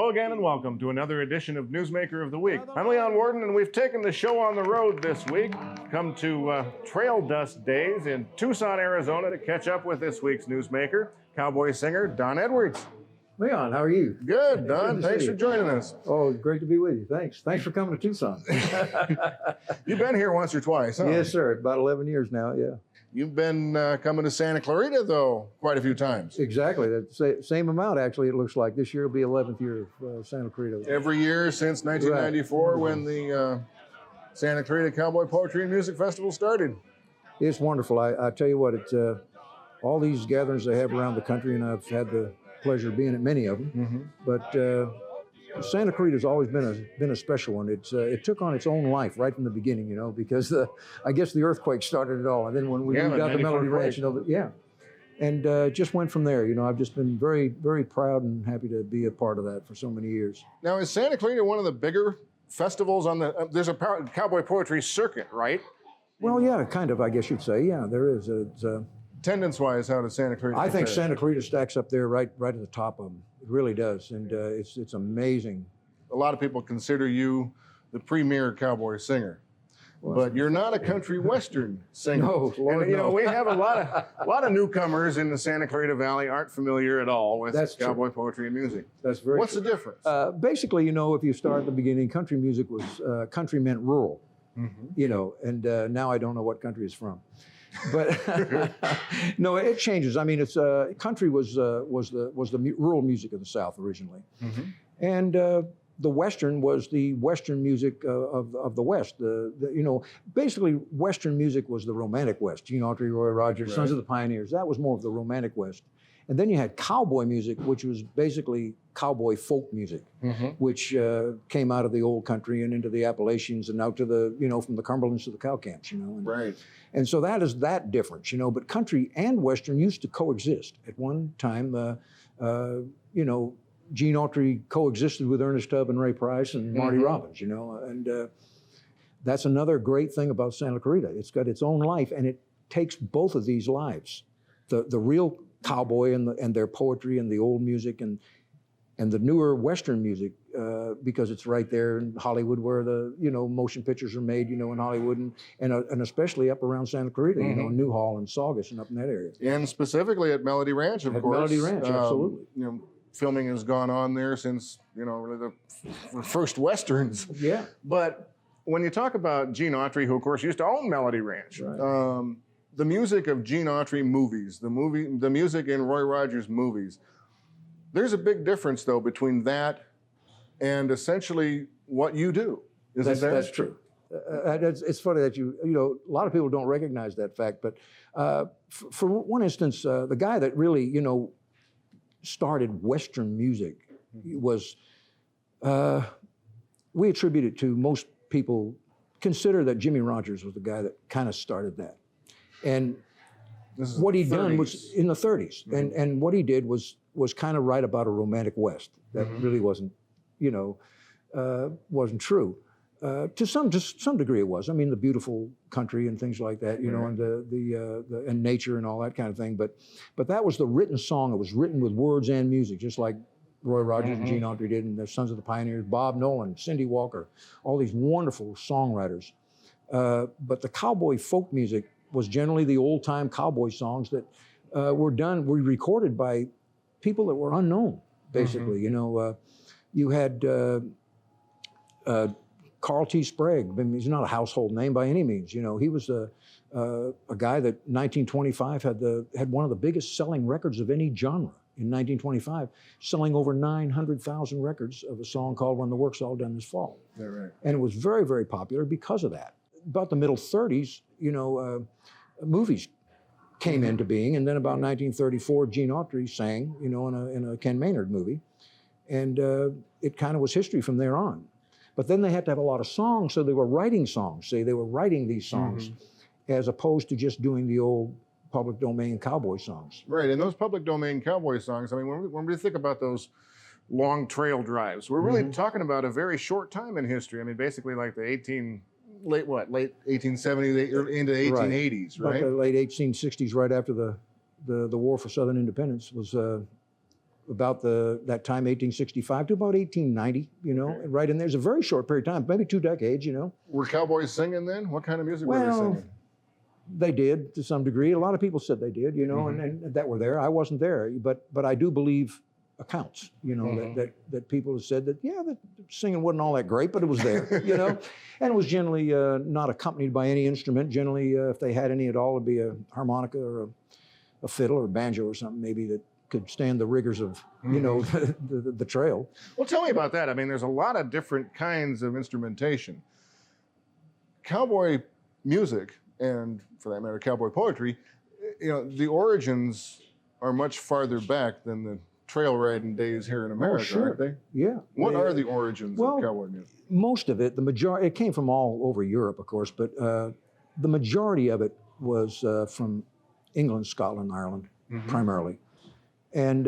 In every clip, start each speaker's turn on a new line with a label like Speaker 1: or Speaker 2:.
Speaker 1: Hello again and welcome to another edition of Newsmaker of the Week. I'm Leon Warden and we've taken the show on the road this week. Come to Trail Dust Days in Tucson, Arizona to catch up with this week's Newsmaker, Cowboy singer Don Edwards.
Speaker 2: Leon, how are you?
Speaker 1: Good, Don. Thanks for joining us.
Speaker 2: Oh, great to be with you. Thanks. Thanks for coming to Tucson.
Speaker 1: You've been here once or twice, huh?
Speaker 2: Yes, sir. About 11 years now, yeah.
Speaker 1: You've been coming to Santa Clarita, though, quite a few times.
Speaker 2: Exactly. The same amount, actually, it looks like. This year will be 11th year of Santa Clarita.
Speaker 1: Every year since 1994 right. When the Santa Clarita Cowboy Poetry and Music Festival started.
Speaker 2: It's wonderful. I tell you what, it's all these gatherings they have around the country, and I've had the pleasure of being at many of them. Mm-hmm. But Santa Clarita has always been a special one. It took on its own life right from the beginning, you know, because I guess the earthquake started it all, and then when we moved out to Melody Ranch, you know, and just went from there. You know, I've just been very, very proud and happy to be a part of that for so many years.
Speaker 1: Now, is Santa Clarita one of the bigger festivals on the? There's a cowboy poetry circuit, right?
Speaker 2: Well, yeah, kind of. I guess you'd say, yeah, there is.
Speaker 1: Attendance-wise, how does Santa Clarita
Speaker 2: I think Santa Clarita stacks up there right at the top of them. It really does, and it's amazing.
Speaker 1: A lot of people consider you the premier cowboy singer, but you're not a country western singer.
Speaker 2: No, Lord,
Speaker 1: and, you know,
Speaker 2: no.
Speaker 1: we have a lot of newcomers in the Santa Clarita Valley aren't familiar at all with cowboy poetry and music.
Speaker 2: That's very
Speaker 1: What's
Speaker 2: true.
Speaker 1: the difference?
Speaker 2: Basically, you know, if you start at the beginning, country music was country meant rural, you know, and now I don't know what country is from. But no, it changes. I mean, it's country was the rural music of the South originally, and the Western was the Western music of the West. You know, basically Western music was the Romantic West. Gene Autry, Roy Rogers, Sons of the Pioneers. That was more of the Romantic West. And then you had cowboy music, which was basically cowboy folk music, which came out of the old country and into the Appalachians and out to the, you know, from the Cumberlands to the cow camps, you know. And so that is that difference, you know. But country and Western used to coexist. At one time, you know, Gene Autry coexisted with Ernest Tubb and Ray Price and Marty Robbins, you know. And that's another great thing about Santa Clarita. It's got its own life, and it takes both of these lives. The real cowboy and their poetry and the old music and the newer Western music, because it's right there in Hollywood where the, you know, motion pictures are made, you know, in Hollywood and especially up around Santa Clarita, you know, Newhall and Saugus and up in that area.
Speaker 1: And specifically at Melody Ranch, of course.
Speaker 2: Melody Ranch, absolutely.
Speaker 1: You know, filming has gone on there since, you know, really the first Westerns.
Speaker 2: Yeah.
Speaker 1: But when you talk about Gene Autry, who of course used to own Melody Ranch,
Speaker 2: right.
Speaker 1: The music of Gene Autry movies, the music in Roy Rogers movies, there's a big difference though between that and essentially what you do.
Speaker 2: That's true. It's funny that you know, a lot of people don't recognize that fact, but for one instance, the guy that really, you know, started Western music was, we attribute it to, most people consider that Jimmie Rodgers was the guy that kind of started that. And what he done was in the 30s, and what he did was kind of write about a romantic West that really wasn't, you know, wasn't true. To some degree, it was. I mean, the beautiful country and things like that, you know, and the and nature and all that kind of thing. But that was the written song. It was written with words and music, just like Roy Rogers and Gene Autry did, and the Sons of the Pioneers, Bob Nolan, Cindy Walker, all these wonderful songwriters. But the cowboy folk music was generally the old-time cowboy songs that were recorded by people that were unknown, basically. You know, you had Carl T. Sprague. I mean, he's not a household name by any means. You know, he was a guy that 1925 had one of the biggest selling records of any genre in 1925, selling over 900,000 records of a song called "When the Work's All Done This Fall."
Speaker 1: Right.
Speaker 2: And it was very, very popular because of that. About the middle 30s, you know, movies came into being, and then about 1934, Gene Autry sang, you know, in a Ken Maynard movie, and it kind of was history from there on. But then they had to have a lot of songs, so they were writing songs. They were writing these songs, as opposed to just doing the old public domain cowboy songs.
Speaker 1: Right, and those public domain cowboy songs, I mean, when we think about those long trail drives, we're really talking about a very short time in history. I mean, basically like the late 1870s into 1880s, right?
Speaker 2: About the late 1860s, right after the War for Southern Independence was about that time, 1865 to about 1890, you know,
Speaker 1: Okay.
Speaker 2: right in there's a very short period of time, maybe 2 decades, you know.
Speaker 1: Were cowboys singing then? What kind of music were they
Speaker 2: Well,
Speaker 1: singing?
Speaker 2: they did to some degree. A lot of people said they did, you know, and that were there. I wasn't there, but I do believe accounts, you know, that people have said that, yeah, that singing wasn't all that great, but it was there, you know, and it was generally not accompanied by any instrument. Generally, if they had any at all, it'd be a harmonica or a fiddle or a banjo or something maybe that could stand the rigors of, you know, the trail.
Speaker 1: Well, tell me about that. I mean, there's a lot of different kinds of instrumentation. Cowboy music, and for that matter, cowboy poetry, you know, the origins are much farther back than the trail riding days here in America,
Speaker 2: sure.
Speaker 1: aren't they?
Speaker 2: Yeah.
Speaker 1: What are the origins of cowboy music?
Speaker 2: Most of it, the majority, it came from all over Europe, of course, but the majority of it was from England, Scotland, Ireland, primarily. And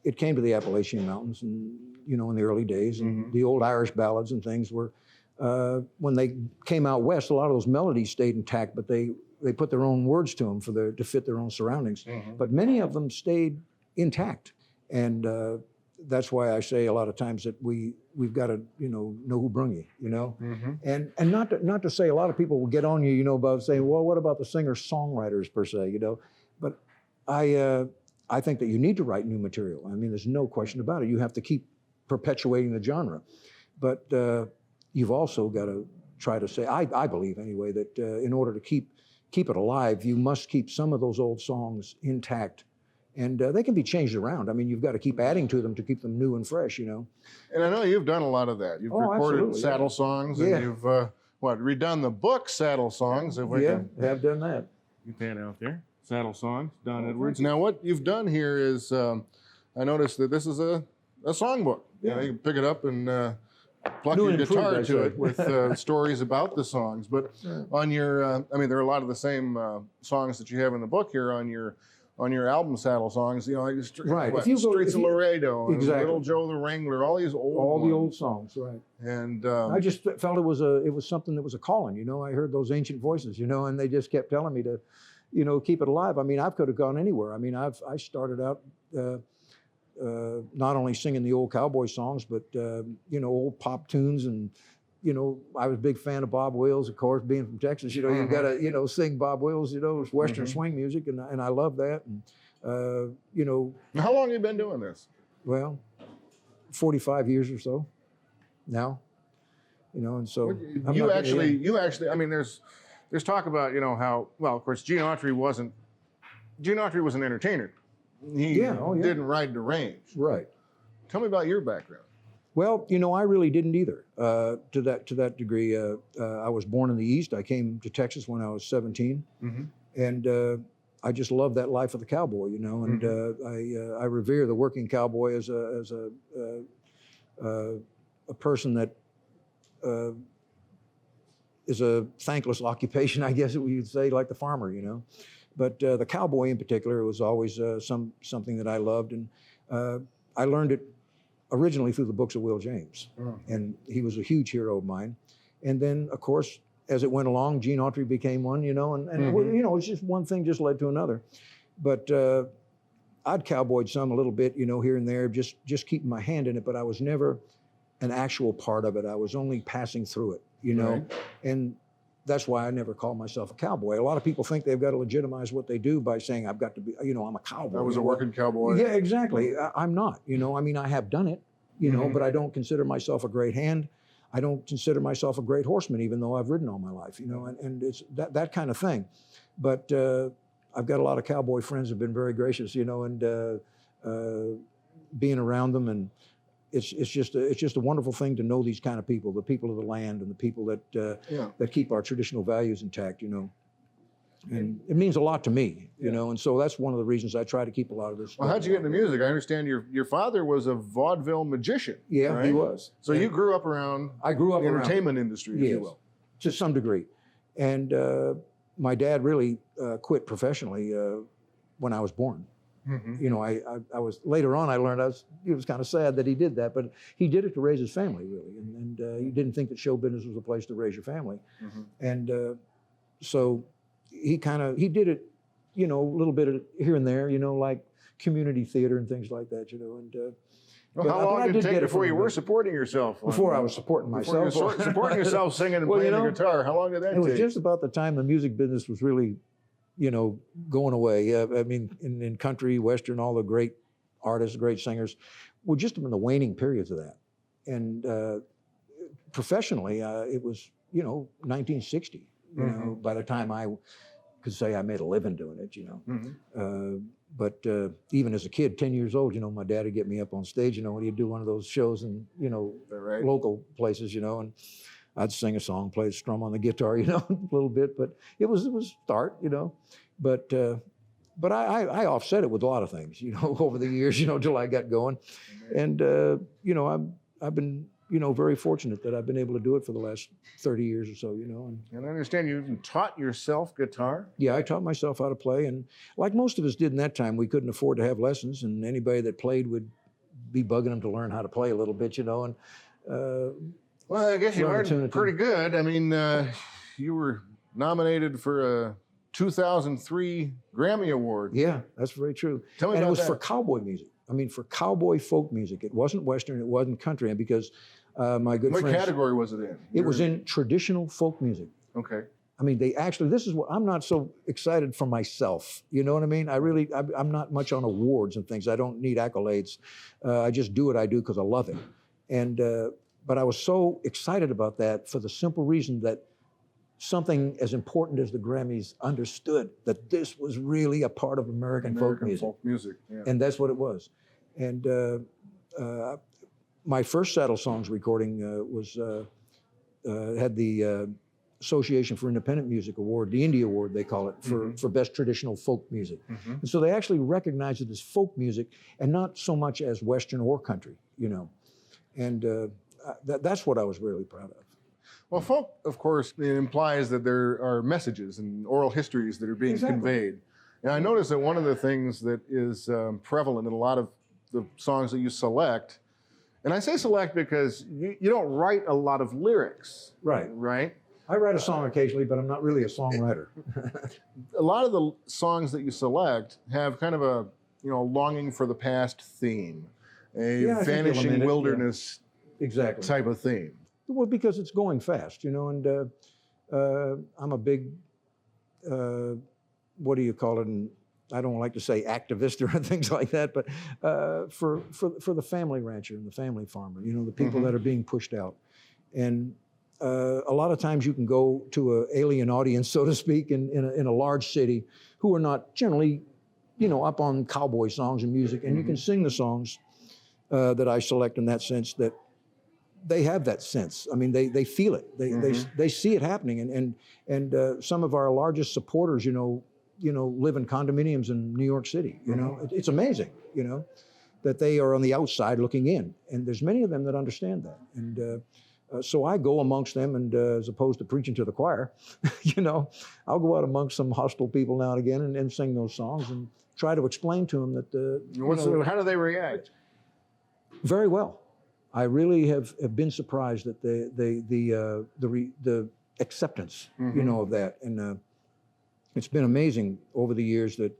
Speaker 2: it came to the Appalachian Mountains, and you know, in the early days, and the old Irish ballads and things were. When they came out west, a lot of those melodies stayed intact, but they put their own words to them to fit their own surroundings. But many of them stayed intact, and that's why I say a lot of times that we've got to know who brung you, you know, and not to say a lot of people will get on you, you know, about saying, well, what about the singer-songwriters per se, you know, but I think that you need to write new material. I mean, there's no question about it. You have to keep perpetuating the genre, but you've also got to try to say, I believe anyway, that in order to keep it alive, you must keep some of those old songs intact, and they can be changed around. I mean, you've got to keep adding to them to keep them new and fresh, you know.
Speaker 1: And I know you've done a lot of that. You've recorded saddle songs, and you've redone the book Saddle Songs. If we can
Speaker 2: have done that.
Speaker 1: Get that out there. Saddle Songs, Don Edwards. Now, what you've done here is, I noticed that this is a songbook. You know, you can pick it up and plug your guitar to it with stories about the songs. But on your, I mean, there are a lot of the same songs that you have in the book here on your album Saddle Songs. You know, like
Speaker 2: if you go,
Speaker 1: Streets of Laredo, and
Speaker 2: exactly.
Speaker 1: Little Joe the Wrangler, all these
Speaker 2: the old songs, right?
Speaker 1: And
Speaker 2: I just felt it was something that was a calling. You know, I heard those ancient voices, you know, and they just kept telling me to, you know, keep it alive. I mean, I could have gone anywhere. I mean, I started out not only singing the old cowboy songs, but you know, old pop tunes, and you know, I was a big fan of Bob Wills, of course, being from Texas. You know, you got to, you know, sing Bob Wills. You know, it's Western swing music, and I love that. And you know,
Speaker 1: how long have you been doing this?
Speaker 2: Well, 45 years or so now. You know, and so
Speaker 1: you actually. I mean, there's talk about, you know, how, well, of course, Gene Autry was an entertainer. He didn't ride the range.
Speaker 2: Right.
Speaker 1: Tell me about your background.
Speaker 2: Well, you know, I really didn't either to that degree. I was born in the East. I came to Texas when I was 17, and I just loved that life of the cowboy, you know, and I revere the working cowboy as a person that is a thankless occupation, I guess you'd say, like the farmer, you know. But the cowboy in particular was always something that I loved, and I learned it originally through the books of Will James, and he was a huge hero of mine. And then, of course, as it went along, Gene Autry became one, you know, and you know, it's just one thing just led to another. But I'd cowboyed some a little bit, you know, here and there, just keeping my hand in it, but I was never an actual part of it. I was only passing through it, you know, and that's why I never called myself a cowboy. A lot of people think they've got to legitimize what they do by saying, I've got to be, you know, I'm a cowboy.
Speaker 1: I was a working cowboy.
Speaker 2: Yeah, exactly. I'm not, you know, I mean, I have done it, you know, but I don't consider myself a great hand. I don't consider myself a great horseman, even though I've ridden all my life, you know, and it's that kind of thing. But I've got a lot of cowboy friends who've been very gracious, you know, and being around them, and it's just a wonderful thing to know these kind of people, the people of the land, and the people that keep our traditional values intact, you know. And it means a lot to me, you know, and so that's one of the reasons I try to keep a lot of this.
Speaker 1: Well, how'd you get into music? I understand your father was a vaudeville magician.
Speaker 2: Yeah,
Speaker 1: right?
Speaker 2: he was.
Speaker 1: So you grew up around the entertainment industry, if you will.
Speaker 2: To some degree. And my dad really quit professionally when I was born. You know, I was, later on I learned, it was kind of sad that he did that, but he did it to raise his family, really. And he didn't think that show business was a place to raise your family. And so he did it, you know, a little bit here and there, you know, like community theater and things like that, you know. And
Speaker 1: well, how long did it take before you were supporting yourself?
Speaker 2: Before I was supporting myself.
Speaker 1: Supporting yourself singing and playing the guitar. How long did that take?
Speaker 2: It was just about the time the music business was really, you know, going away. I mean, in country, Western, all the great artists, great singers, were just in the waning periods of that. And professionally, it was, you know, 1960. You know, by the time I could say I made a living doing it, you know. But even as a kid, 10 years old, you know, my dad would get me up on stage, you know, when he'd do one of those shows in, you know, local places, you know, and I'd sing a song, play a strum on the guitar, you know, a little bit, but it was start, you know. But I offset it with a lot of things, you know, over the years, you know, till I got going. And, you know, I've been, you know, very fortunate that I've been able to do it for the last 30 years or so, you know.
Speaker 1: And I understand you even taught yourself guitar?
Speaker 2: Yeah, I taught myself how to play. And like most of us did in that time, we couldn't afford to have lessons. And anybody that played would be bugging them to learn how to play a little bit, you know. And
Speaker 1: well, I guess you learned pretty good. I mean, you were nominated for a 2003 Grammy Award.
Speaker 2: Yeah, that's very true.
Speaker 1: Tell me about that.
Speaker 2: And it was for cowboy music. I mean, for cowboy folk music. It wasn't Western, it wasn't country, and because my good friends...
Speaker 1: What category was it in?
Speaker 2: It was in traditional folk music.
Speaker 1: Okay.
Speaker 2: I mean, they actually, this is what, I'm not so excited for myself. You know what I mean? I'm not much on awards and things. I don't need accolades. I just do what I do because I love it. And, but I was so excited about that for the simple reason that something as important as the Grammys understood that this was really a part of American folk music.
Speaker 1: Yeah.
Speaker 2: And that's what it was. And my first Saddle Songs recording had the Association for Independent Music Award, the Indie Award they call it, for best traditional folk music. And so they actually recognize it as folk music and not so much as Western or country, you know. And that's what I was really proud of.
Speaker 1: Well, folk, of course, it implies that there are messages and oral histories that are being conveyed. And I noticed that one of the things that is prevalent in a lot of the songs that you select, and I say select because you don't write a lot of lyrics. Right?
Speaker 2: I write a song occasionally, but I'm not really a songwriter.
Speaker 1: A lot of the songs that you select have kind of a, you know, longing for the past theme, a vanishing wilderness type of theme.
Speaker 2: Well, because it's going fast, you know, and I'm a big, what do you call it? And I don't like to say activist or things like that, but for the family rancher and the family farmer, you know, the people that are being pushed out. And a lot of times you can go to an alien audience, so to speak, in a large city who are not generally, you know, up on cowboy songs and music, and you can sing the songs that I select in that sense that they have that sense. I mean, they feel it. They see it happening. And some of our largest supporters, you know, live in condominiums in New York City. You know, it's amazing. You know, that they are on the outside looking in, and there's many of them that understand that. And so I go amongst them, and as opposed to preaching to the choir, you know, I'll go out amongst some hostile people now and again and sing those songs and try to explain to them that.
Speaker 1: How do they react?
Speaker 2: Very well. I really have been surprised at the acceptance, you know, of that, and it's been amazing over the years that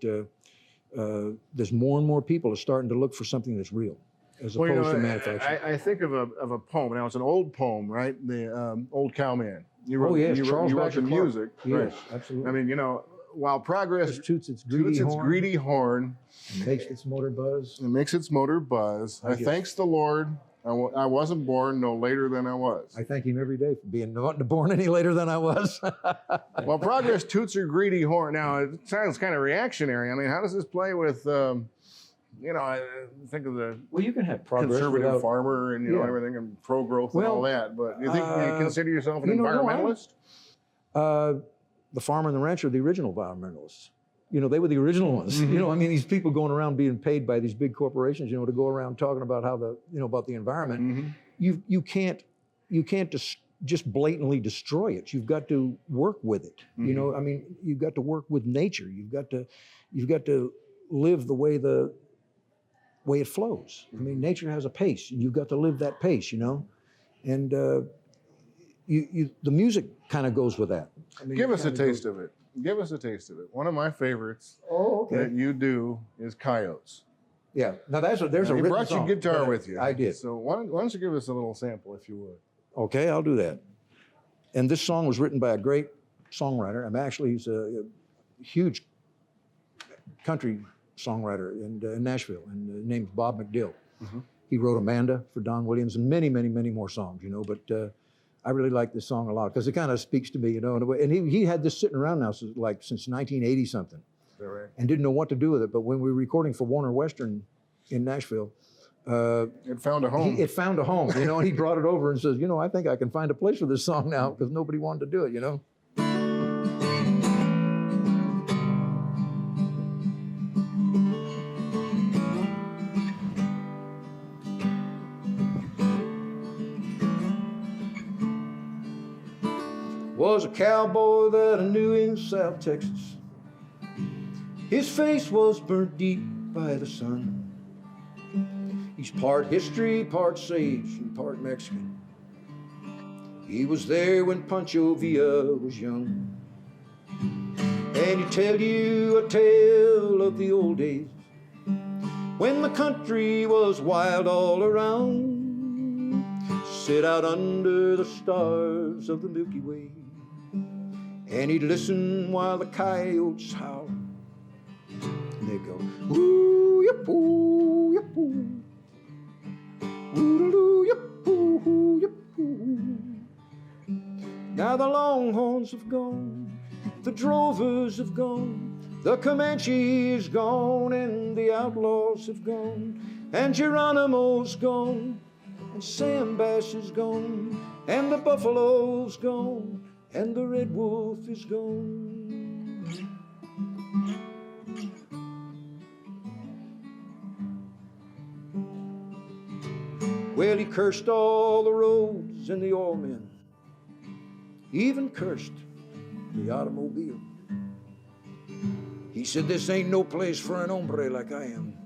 Speaker 2: there's more and more people are starting to look for something that's real, as opposed to manufacturing.
Speaker 1: I think of a poem. Now it's an old poem, right? The Old Cowman. You wrote,
Speaker 2: you wrote
Speaker 1: the music.
Speaker 2: Yes,
Speaker 1: right.
Speaker 2: absolutely.
Speaker 1: I mean, you know, while progress
Speaker 2: toots its greedy horn,
Speaker 1: it
Speaker 2: makes its motor buzz.
Speaker 1: It makes its motor buzz. I thanks the Lord. I wasn't born no later than I was.
Speaker 2: I thank him every day for being not born any later than I was.
Speaker 1: Well, progress toots her greedy horn. Now, it sounds kind of reactionary. I mean, how does this play with, you know, I think of the
Speaker 2: you can have progress
Speaker 1: conservative farmer and, you know, everything and pro-growth and all that. But you think you consider yourself an environmentalist?
Speaker 2: The farmer and the rancher are the original environmentalists. You know, they were the original ones. You know, I mean, these people going around being paid by these big corporations, you know, to go around talking about how about the environment. You can't just blatantly destroy it. You've got to work with it. You know, I mean, you've got to work with nature. You've got to live the way it flows. I mean, nature has a pace, and you've got to live that pace. You know, and the music kind of goes with that. I mean,
Speaker 1: give us a taste of it. give us a taste of it. One of my favorites
Speaker 2: Oh, okay.
Speaker 1: that you do is Coyotes.
Speaker 2: Yeah. Now there's a
Speaker 1: You
Speaker 2: written
Speaker 1: brought your
Speaker 2: song,
Speaker 1: guitar
Speaker 2: but
Speaker 1: with you.
Speaker 2: I did.
Speaker 1: So why don't you give us a little sample, if you would?
Speaker 2: Okay, I'll do that. And this song was written by a great songwriter. He's a huge country songwriter in Nashville, and his name's Bob McDill.
Speaker 1: Mm-hmm.
Speaker 2: He wrote Amanda for Don Williams and many, many, many more songs, but I really like this song a lot because it kind of speaks to me, in a way. And he had this sitting around now since 1980 something.
Speaker 1: Is that right?
Speaker 2: And didn't know what to do with it. But when we were recording for Warner Western in Nashville,
Speaker 1: it found a home.
Speaker 2: It found a home, and he brought it over and says, I think I can find a place for this song now because nobody wanted to do it, Was a cowboy that I knew in South Texas. His face was burnt deep by the sun. He's part history, part sage, and part Mexican. He was there when Pancho Villa was young. And he'd tell you a tale of the old days when the country was wild all around. Sit out under the stars of the Milky Way, and he'd listen while the coyotes howled. And they'd go, ooh, yip, ooh, yip, ooh. Ooh, yip, ooh, yip, ooh. Now the Longhorns have gone, the Drovers have gone, the Comanche is gone, and the Outlaws have gone, and Geronimo's gone, and Sam Bass is gone, and the Buffalo's gone, and the Red Wolf is gone. Well, he cursed all the roads and the oil men, even cursed the automobile. He said, this ain't no place for an hombre like I am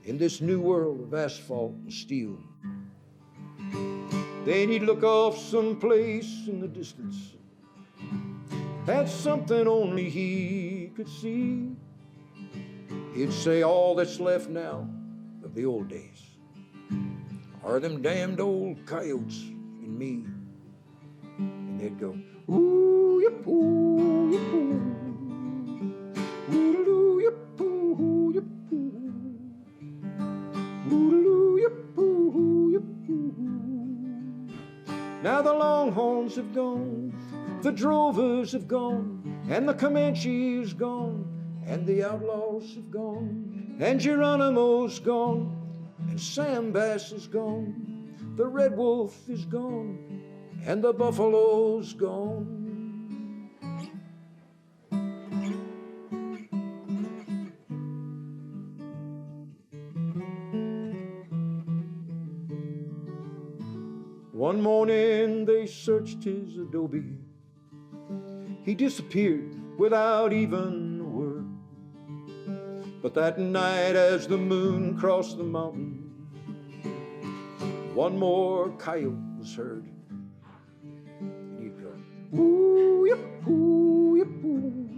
Speaker 2: in this new world of asphalt and steel. Then he'd look off someplace in the distance. That's something only he could see. He'd say, all that's left now of the old days are them damned old coyotes and me. And they'd go, ooh, yip, ooh, yip, ooh. Ooh, yip, ooh, yip, ooh. Ooh, yip, ooh, yip, ooh. Now the Longhorns have gone, the Drovers have gone, and the Comanche's gone, and the Outlaws have gone, and Geronimo's gone, and Sam Bass is gone, the Red Wolf is gone, and the Buffalo's gone. One morning they searched his adobe. He disappeared without even a word. But that night as the moon crossed the mountain, one more coyote was heard. And he'd go, ooh, yip, ooh, yip, ooh.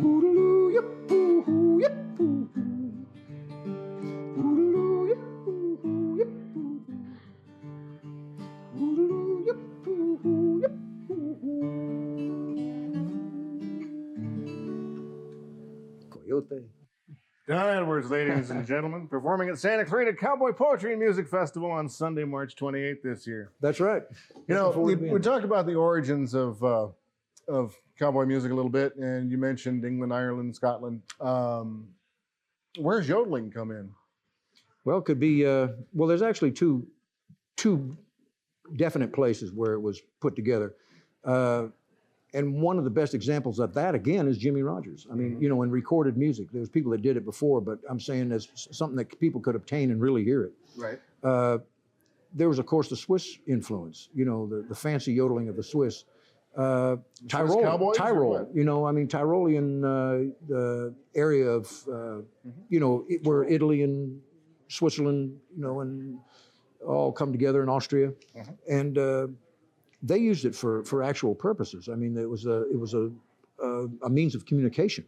Speaker 2: Ooh, yip, ooh, yip, ooh. Ooh, yip, ooh, yip, ooh. Ooh, yip, ooh, yip, ooh. Coyote.
Speaker 1: Don Edwards, ladies and gentlemen, performing at Santa Clarita Cowboy Poetry and Music Festival on Sunday, March 28th this year.
Speaker 2: That's right.
Speaker 1: We talked about the origins of cowboy music a little bit, and you mentioned England, Ireland, Scotland. Where's yodeling come in?
Speaker 2: Well, it could be, there's actually two definite places where it was put together. And one of the best examples of that, again, is Jimmie Rodgers. I mean, in recorded music, there was people that did it before, but I'm saying there's something that people could obtain and really hear it.
Speaker 1: Right.
Speaker 2: There was, of course, the Swiss influence, the fancy yodeling of the Swiss. Tyrol, Tyrolean area of, where Italy and Switzerland, and all come together in Austria. And they used it for actual purposes. I mean, it was a means of communication.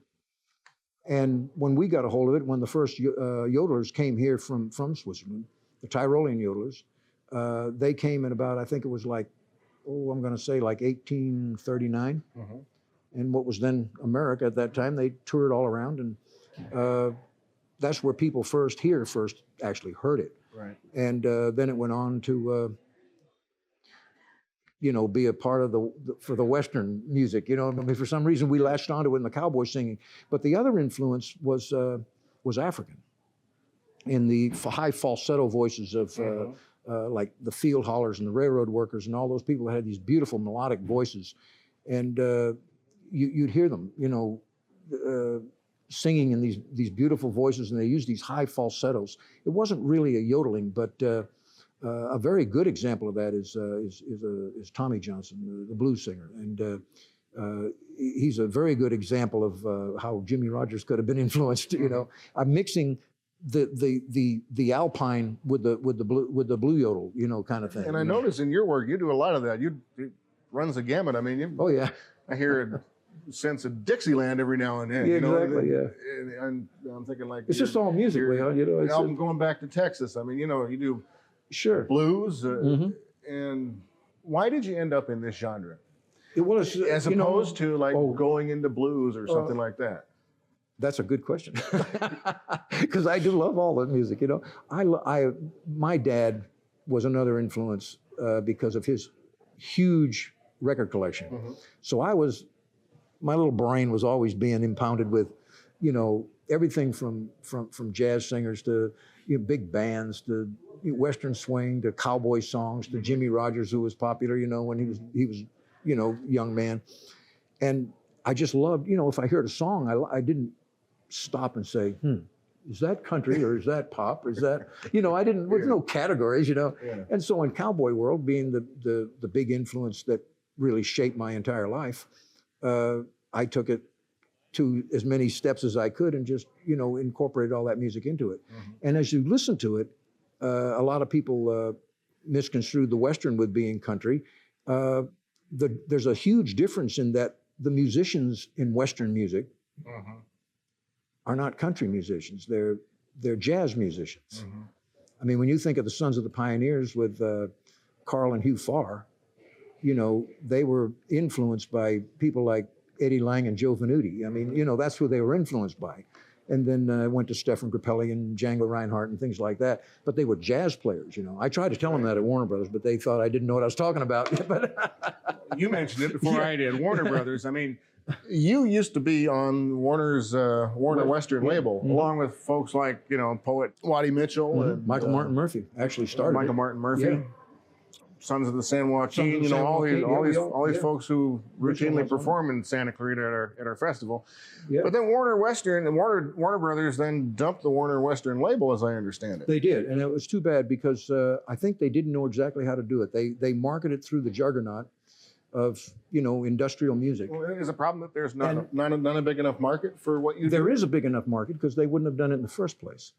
Speaker 2: And when we got a hold of it, when the first yodelers came here from Switzerland, the Tyrolean yodelers, they came in about, I think it was like, I'm going to say like 1839. And what was then America at that time, they toured all around, and that's where people first actually heard it.
Speaker 1: Right.
Speaker 2: And then it went on to, be a part of for the Western music. I mean, for some reason we latched onto it in the Cowboy singing. But the other influence was African, in the high falsetto voices of like the field hollers and the railroad workers and all those people that had these beautiful melodic voices, and you'd hear them, singing in these beautiful voices, and they used these high falsettos. It wasn't really a yodeling, but a very good example of that is Tommy Johnson, the blues singer, and he's a very good example of how Jimmie Rodgers could have been influenced. I'm mixing the alpine with the blue yodel, kind of thing.
Speaker 1: And I notice in your work you do a lot of that. It runs the gamut. I mean,
Speaker 2: oh yeah,
Speaker 1: I hear a sense of Dixieland every now and then.
Speaker 2: Yeah, exactly.
Speaker 1: And I'm thinking like
Speaker 2: it's just all musically,
Speaker 1: It's album going back to Texas. I mean, you do.
Speaker 2: Sure.
Speaker 1: Blues, and why did you end up in this genre?
Speaker 2: It was
Speaker 1: as opposed to like going into blues or something like that.
Speaker 2: That's a good question, because I do love all the music. My dad was another influence because of his huge record collection. So my little brain was always being impounded with, everything from jazz singers to big bands to Western swing to cowboy songs to Jimmie Rodgers, who was popular, when he was young man. And I just loved, if I heard a song, I didn't stop and say, is that country or is that pop? Or is that, I didn't, with no categories, Yeah. And so in Cowboy world, being the big influence that really shaped my entire life, I took it to as many steps as I could and just, incorporated all that music into it. And as you listen to it, a lot of people misconstrued the Western with being country. There's a huge difference in that the musicians in Western music are not country musicians. They're jazz musicians. I mean, when you think of the Sons of the Pioneers with Carl and Hugh Farr, they were influenced by people like Eddie Lang and Joe Venuti. I mean, that's who they were influenced by. And then I went to Stephen Grappelli and Django Reinhardt and things like that. But they were jazz players, I tried to tell them that at Warner Brothers, but they thought I didn't know what I was talking about.
Speaker 1: You mentioned it before I did. Warner Brothers. I mean, you used to be on Warner's Warner Western label, along with folks like, poet Waddy Mitchell and
Speaker 2: Michael Martin Murphy actually started
Speaker 1: Michael Martin Murphy. Sons of the San Joaquin, all these folks who routinely perform in Santa Clarita at our festival. Yeah. But then Warner Brothers then dumped the Warner Western label, as I understand it.
Speaker 2: They did, and it was too bad because I think they didn't know exactly how to do it. They marketed through the juggernaut of industrial music.
Speaker 1: Well, is a problem that there's not a big enough market for what you do?
Speaker 2: There is a big enough market because they wouldn't have done it in the first place.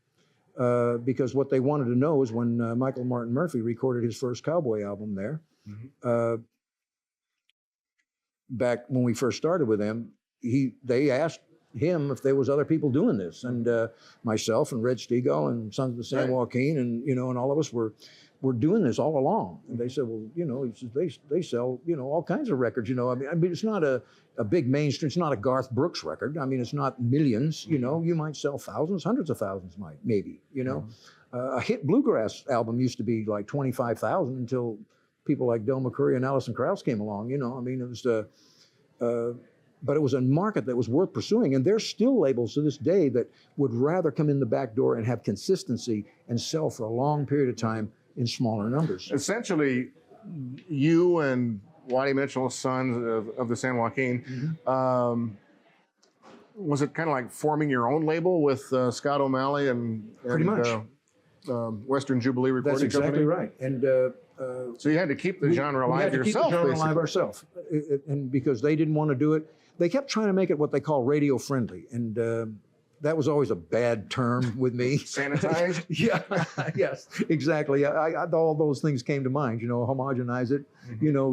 Speaker 2: Because what they wanted to know is when Michael Martin Murphy recorded his first Cowboy album there, back when we first started with them, they asked him if there was other people doing this, and myself and Red Steagall and Sons of the San Joaquin and all of us were doing this all along. And they said, well, they sell all kinds of records. I mean it's not a big mainstream. It's not a Garth Brooks record. I mean, it's not millions. You might sell thousands, hundreds of thousands, maybe. A hit bluegrass album used to be like 25,000 until people like Del McCoury and Alison Krauss came along. I mean, it was but it was a market that was worth pursuing. And there's still labels to this day that would rather come in the back door and have consistency and sell for a long period of time in smaller numbers.
Speaker 1: Essentially, you and Waddy Mitchell, Sons of the San Joaquin, was it kind of like forming your own label with Scott O'Malley and
Speaker 2: pretty much
Speaker 1: Western Jubilee Recording
Speaker 2: That's exactly
Speaker 1: Company?
Speaker 2: Right. And
Speaker 1: so you had to keep the genre alive
Speaker 2: we had to
Speaker 1: yourself,
Speaker 2: keep the genre
Speaker 1: basically.
Speaker 2: alive ourselves, and because they didn't want to do it, they kept trying to make it what they call radio friendly. And that was always a bad term with me.
Speaker 1: Sanitized?
Speaker 2: Yeah, yes, exactly. All those things came to mind, homogenize it,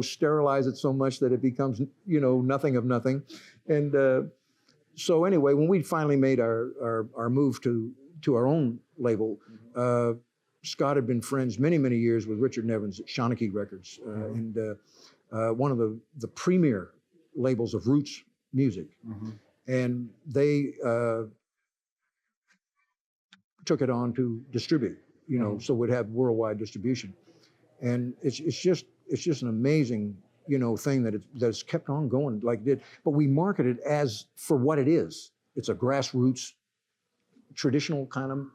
Speaker 2: sterilize it so much that it becomes, nothing of nothing. And so anyway, when we finally made our move to our own label, Scott had been friends many, many years with Richard Nevins at Shawnee Records, and one of the premier labels of roots music. And they took it on to distribute, so we'd have worldwide distribution. And it's just an amazing, thing that's kept on going like it did. But we market it as for what it is. It's a grassroots, traditional kind of,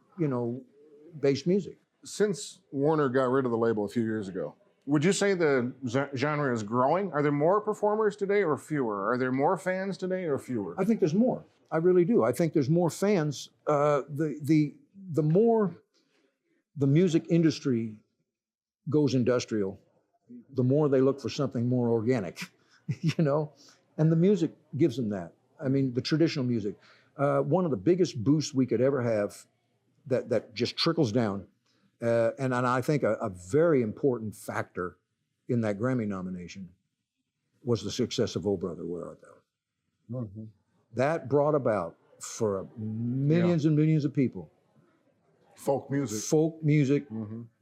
Speaker 2: based music.
Speaker 1: Since Warner got rid of the label a few years ago, would you say the genre is growing? Are there more performers today or fewer? Are there more fans today or fewer?
Speaker 2: I think there's more. I really do. I think there's more fans. The more the music industry goes industrial, the more they look for something more organic, and the music gives them that. I mean, the traditional music. One of the biggest boosts we could ever have that just trickles down, and I think a very important factor in that Grammy nomination was the success of Oh Brother, Where Art Thou? That brought about for millions and millions of people.
Speaker 1: Folk music.
Speaker 2: Folk music,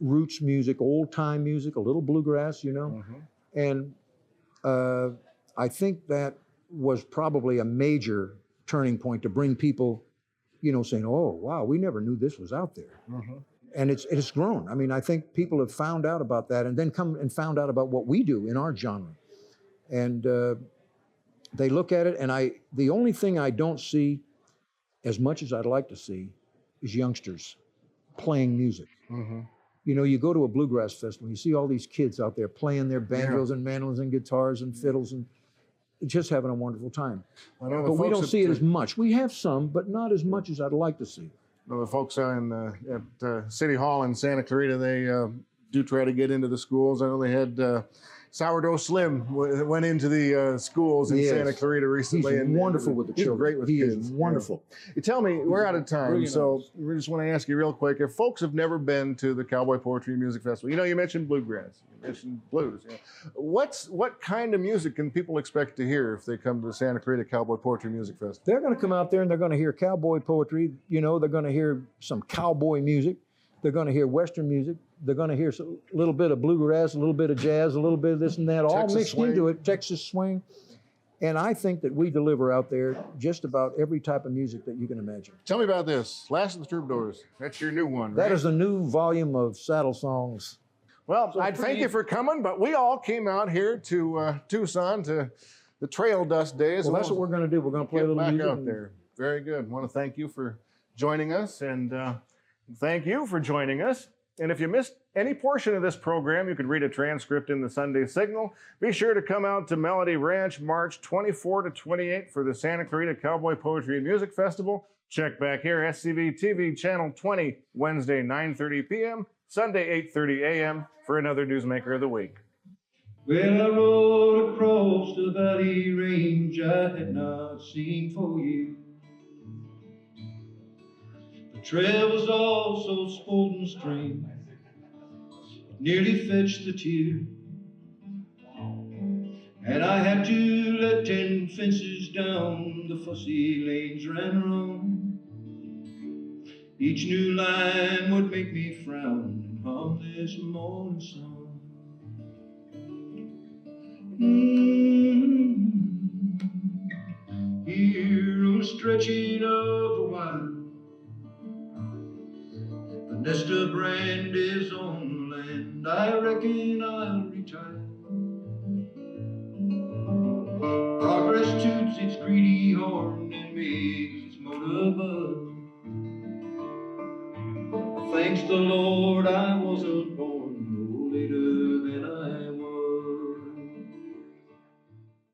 Speaker 2: roots music, old time music, a little bluegrass, And I think that was probably a major turning point to bring people, saying, oh, wow, we never knew this was out there. And it's grown. I mean, I think people have found out about that and then come and found out about what we do in our genre. And they look at it, and the only thing I don't see as much as I'd like to see is youngsters playing music. You go to a bluegrass festival, you see all these kids out there playing their banjos and mandolins and guitars and fiddles and just having a wonderful time. But we don't see it as much. We have some, but not as much as I'd like to see.
Speaker 1: Well, the folks at City Hall in Santa Clarita, they do try to get into the schools. I know they had Sourdough Slim went into the schools in Santa Clarita recently.
Speaker 2: He's wonderful with the children.
Speaker 1: He's great with kids.
Speaker 2: He is wonderful.
Speaker 1: You tell me, we're out of time, so we just want to ask you real quick, if folks have never been to the Cowboy Poetry Music Festival, you mentioned bluegrass, you mentioned blues. What kind of music can people expect to hear if they come to the Santa Clarita Cowboy Poetry Music Festival?
Speaker 2: They're going to come out there and they're going to hear cowboy poetry. They're going to hear some cowboy music. They're going to hear Western music. They're going to hear a little bit of bluegrass, a little bit of jazz, a little bit of this and that, all mixed into it, Texas swing. And I think that we deliver out there just about every type of music that you can imagine.
Speaker 1: Tell me about this, Last of the Troubadours. That's your new one, right?
Speaker 2: That is a new volume of saddle songs.
Speaker 1: Well, I'd thank you for coming, but we all came out here to Tucson to the Trail Dust Days.
Speaker 2: Well, that's what we're going to do. We're going to play a little music.
Speaker 1: Out there. Very good. I want to thank you for joining us, and thank you for joining us. And if you missed any portion of this program, you could read a transcript in the Sunday Signal. Be sure to come out to Melody Ranch March 24 to 28 for the Santa Clarita Cowboy Poetry and Music Festival. Check back here, SCV TV Channel 20, Wednesday 9:30 p.m., Sunday 8:30 a.m. for another Newsmaker of the Week.
Speaker 3: Well, I rode across the valley range I had not seen for years. The trail was all so sport and strange, it nearly fetched the tear. And I had to let 10 fences down, the fussy lanes ran wrong. Each new line would make me frown and hum this morning song. Here on the stretching of the wild, the nest of brand is on the land. I reckon I'll retire. Progress toots its greedy horn and makes its motor buzz. Thanks the Lord I wasn't born no later